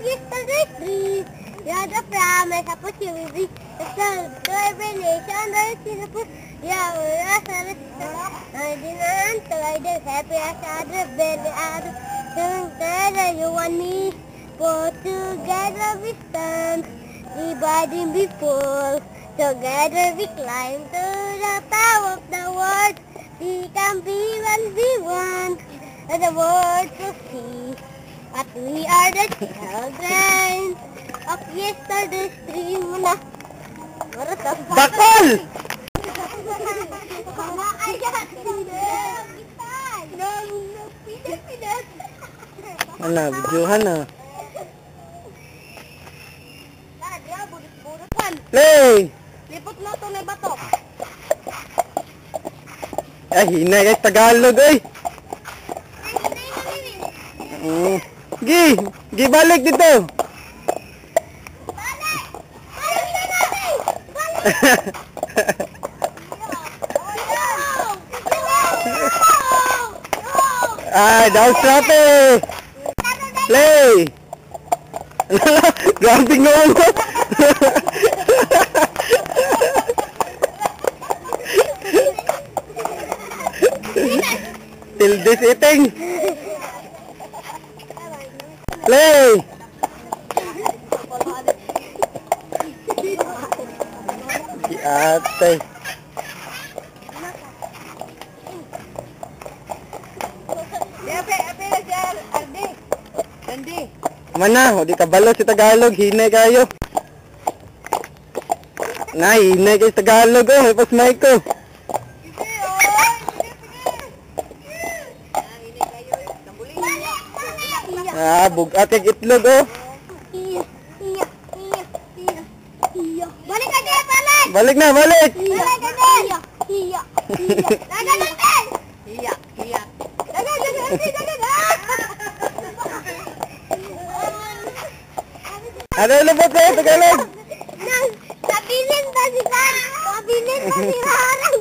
yesterday's dream. You had a promise, opportunity, the sun, to every nation, the sinful. Yeah, we are celestial. I didn't, so I did happy as other, baby, other. Together, you and me, both together we stand, dividing before. Together we climb to the top of the world. We can be what we want, and the world will see. But we are the children of yesterday's dream na. Bakol! Ano, videohan na. Lay! Lipot na ito na batok. Ay, hinay guys, Tagalog ay. Gi balik dito. Balik! Balik na natin! Balik! Ay, daw strape. Lay! Grabe nga mo. Till this eating. Lay! Si ate. Mana, o di kabalo si Tagalog, hinay kayo. Na, hinay kayo sa Tagalog, oh, may pasmay ko. Ah, bugat kag itlog, oh. Balik ka din, balik! Balik na, balik! Balik ka din! Dagan natin! Ano lubot kayo, Tagalog? Nabilin ba si San? Nabilin ba si Harang?